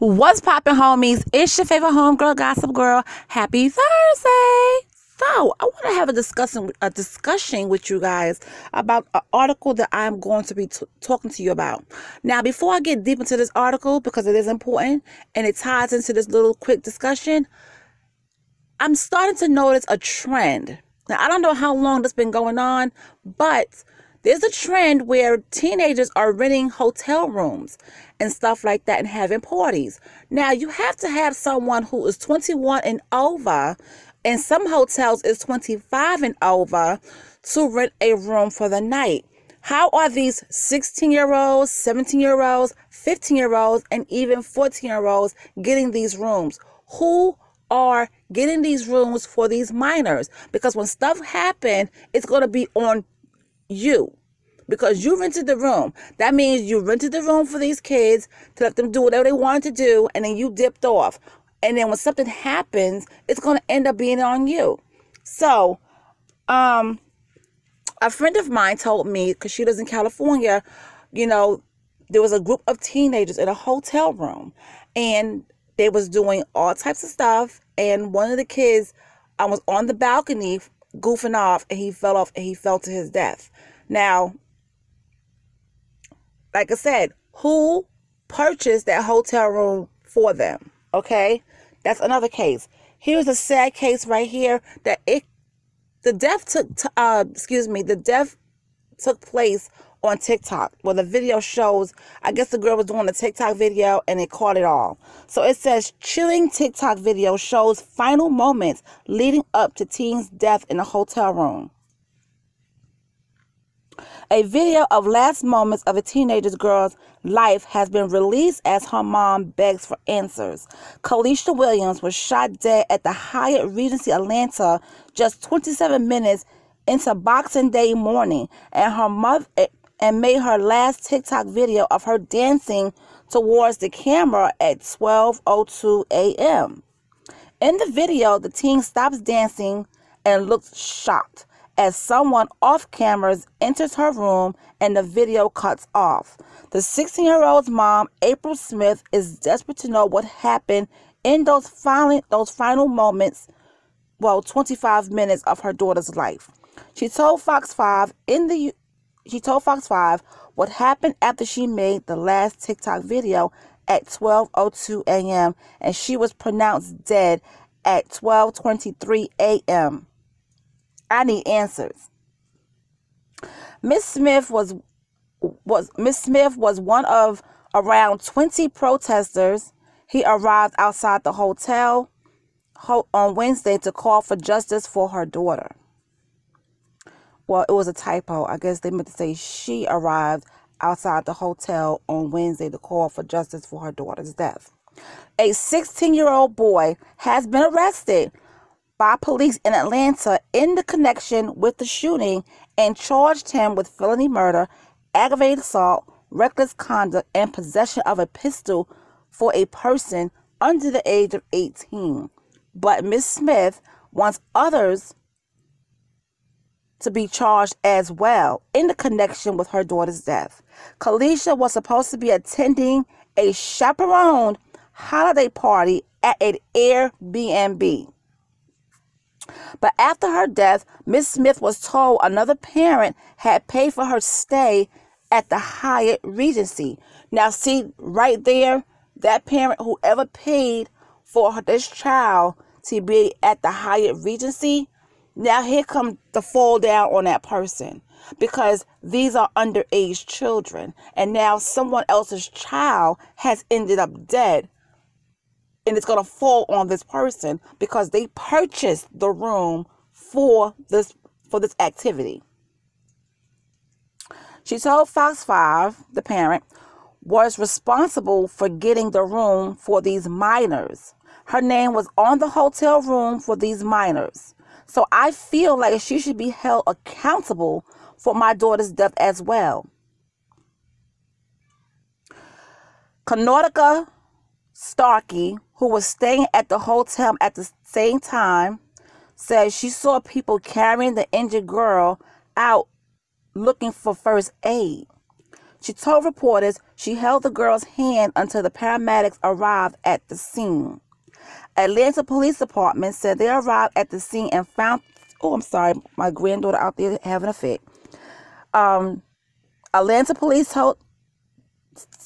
What's poppin', homies? It's your favorite homegirl, Gossip Girl. Happy Thursday! So, I want to have a discussion with you guys about an article that I'm going to be talking to you about. Now, before I get deep into this article, because it is important and it ties into this little quick discussion, I'm starting to notice a trend. Now, I don't know how long this has been going on, but there's a trend where teenagers are renting hotel rooms and stuff like that and having parties. Now, you have to have someone who is 21 and over, and some hotels is 25 and over, to rent a room for the night. How are these 16-year-olds, 17-year-olds, 15-year-olds, and even 14-year-olds getting these rooms? Who are getting these rooms for these minors? Because when stuff happens, it's going to be on you, because you rented the room. That means you rented the room for these kids to let them do whatever they wanted to do, and then you dipped off. And then when something happens, it's going to end up being on you. So, a friend of mine told me, because she lives in California, there was a group of teenagers in a hotel room, and they was doing all types of stuff. And one of the kids was on the balcony goofing off, and he fell off and he fell to his death. Now, like I said, who purchased that hotel room for them? Okay, that's another case. Here's a sad case right here that the death took place on TikTok. Well, the video shows, I guess the girl was doing a TikTok video and it caught it all. So it says, chilling TikTok video shows final moments leading up to teen's death in a hotel room. A video of last moments of a teenage girl's life has been released as her mom begs for answers. Kalecia Williams was shot dead at the Hyatt Regency Atlanta just 27 minutes into Boxing Day morning, and made her last TikTok video of her dancing towards the camera at 12:02 a.m. In the video, the teen stops dancing and looks shocked as someone off cameras enters her room and the video cuts off. The 16-year-old's mom, April Smith, is desperate to know what happened in those final moments, 25 minutes of her daughter's life. She told Fox 5 what happened after she made the last TikTok video at 12:02 a.m. and she was pronounced dead at 12:23 a.m. I need answers. Miss Smith was one of around 20 protesters. He arrived outside the hotel on Wednesday to call for justice for her daughter. Well, it was a typo. I guess they meant to say she arrived outside the hotel on Wednesday to call for justice for her daughter's death. A 16-year-old boy has been arrested by police in Atlanta in the connection with the shooting and charged him with felony murder, aggravated assault, reckless conduct, and possession of a pistol for a person under the age of 18. But Ms. Smith wants others to be charged as well in the connection with her daughter's death. Kalecia was supposed to be attending a chaperoned holiday party at an Airbnb. But after her death, Miss Smith was told another parent had paid for her stay at the Hyatt Regency. Now, see, right there, that parent, whoever paid for this child to be at the Hyatt Regency, now here comes the fall down on that person, because these are underage children, and now someone else's child has ended up dead. And it's going to fall on this person because they purchased the room for this activity. She told Fox 5 the parent was responsible for getting the room for these minors. Her name was on the hotel room for these minors. So I feel like she should be held accountable for my daughter's death as well. Karnataka Starkey, who was staying at the hotel at the same time, said she saw people carrying the injured girl out looking for first aid. She told reporters she held the girl's hand until the paramedics arrived at the scene. Atlanta Police Department said they arrived at the scene and found... Oh, I'm sorry. My granddaughter out there having a fit. Atlanta Police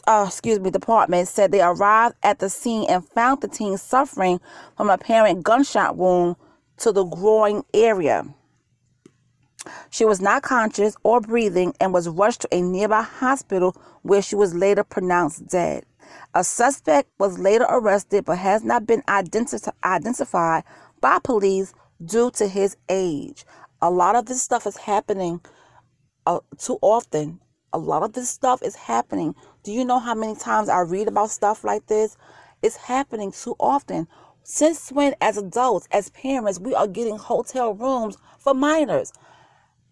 Department said they arrived at the scene and found the teen suffering from an apparent gunshot wound to the groin area. She was not conscious or breathing and was rushed to a nearby hospital where she was later pronounced dead. A suspect was later arrested but has not been identified by police due to his age. A lot of this stuff is happening too often. A lot of this stuff is happening. Do you know how many times I read about stuff like this? It's happening too often. Since when, as adults, as parents, we are getting hotel rooms for minors?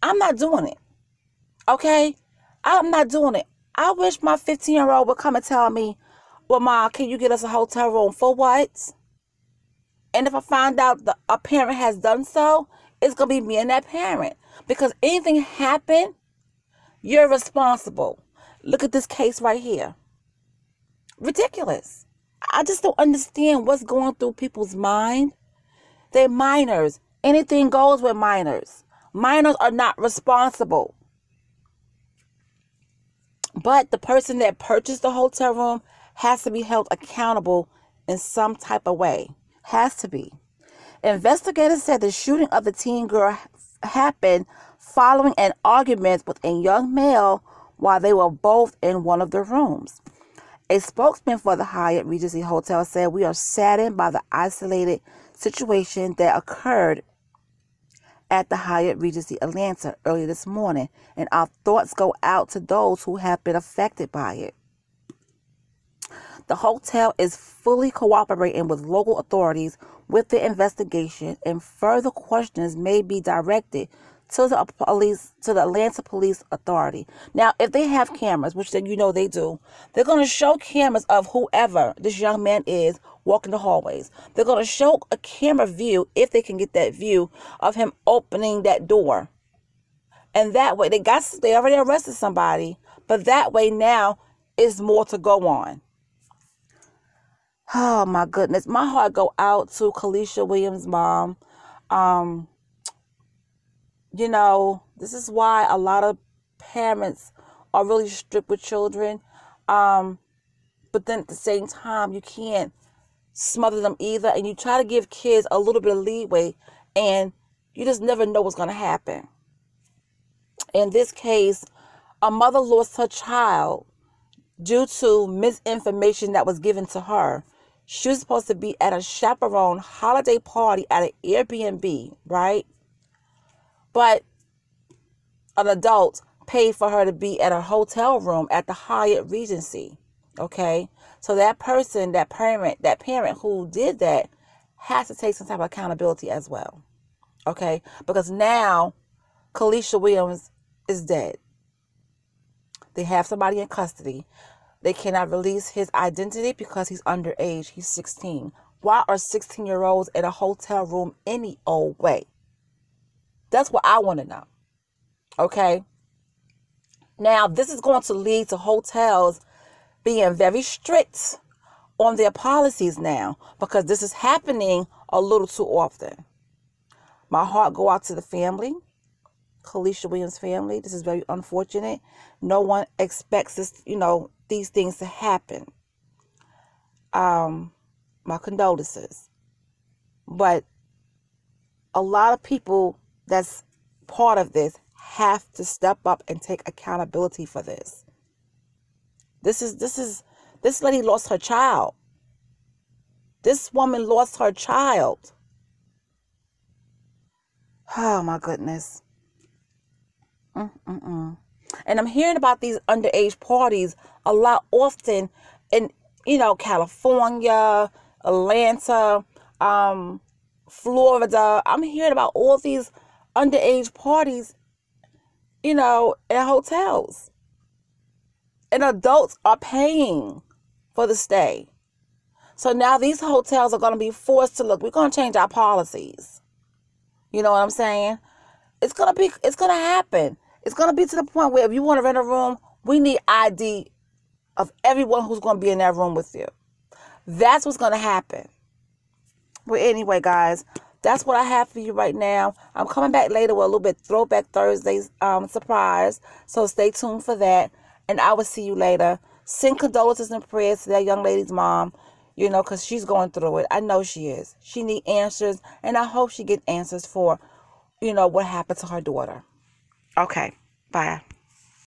I'm not doing it. Okay? I'm not doing it. I wish my 15-year-old would come and tell me, well, Ma, can you get us a hotel room? For what? And if I find out that a parent has done so, it's going to be me and that parent. Because anything happen, you're responsible. Look at this case right here. Ridiculous. I just don't understand what's going through people's mind. They're minors. Anything goes with minors. Minors are not responsible. But the person that purchased the hotel room has to be held accountable in some type of way. Has to be. Investigators said the shooting of the teen girl happened following an argument with a young male while they were both in one of the rooms. A spokesman for the Hyatt Regency Hotel said, "We are saddened by the isolated situation that occurred at the Hyatt Regency Atlanta early this morning, and our thoughts go out to those who have been affected by it." The hotel is fully cooperating with local authorities with the investigation, and further questions may be directed to the Atlanta Police Authority. Now, if they have cameras, which then you know they do, they're going to show cameras of whoever this young man is walking the hallways. They're going to show a camera view, if they can get that view, of him opening that door. And that way, they already arrested somebody, but that way now is more to go on. Oh my goodness. My heart go out to Kalecia Williams' mom. You know, this is why a lot of parents are really strict with children. But then at the same time, you can't smother them either. And you try to give kids a little bit of leeway, and you just never know what's going to happen. In this case, a mother lost her child due to misinformation that was given to her. She was supposed to be at a chaperone holiday party at an Airbnb, right? But an adult paid for her to be at a hotel room at the Hyatt Regency. Okay? So that person, that parent who did that has to take some type of accountability as well. Okay? Because now Kalecia Williams is dead. They have somebody in custody. They cannot release his identity because he's underage. He's 16. Why are 16-year-olds in a hotel room any old way? That's what I want to know. Okay? Now, this is going to lead to hotels being very strict on their policies now, because this is happening a little too often. My heart go out to the family, Kalecia Williams' family. This is very unfortunate. No one expects this, these things to happen. My condolences. But a lot of people that's part of this have to step up and take accountability for this. This lady lost her child. This woman lost her child. Oh my goodness. And I'm hearing about these underage parties a lot often in, California, Atlanta, Florida. I'm hearing about all these underage parties, in hotels. And adults are paying for the stay. So now these hotels are going to be forced to look. We're going to change our policies. You know what I'm saying? It's going to happen. It's going to be to the point where if you want to rent a room, We need ID of everyone who's going to be in that room with you. That's what's going to happen. But anyway, guys, that's what I have for you right now. I'm coming back later with a little bit Throwback Thursdays surprise. So stay tuned for that. And I will see you later. Send condolences and prayers to that young lady's mom, you know, because she's going through it. I know she is. She needs answers. And I hope she gets answers for, you know, what happened to her daughter. Okay. Bye.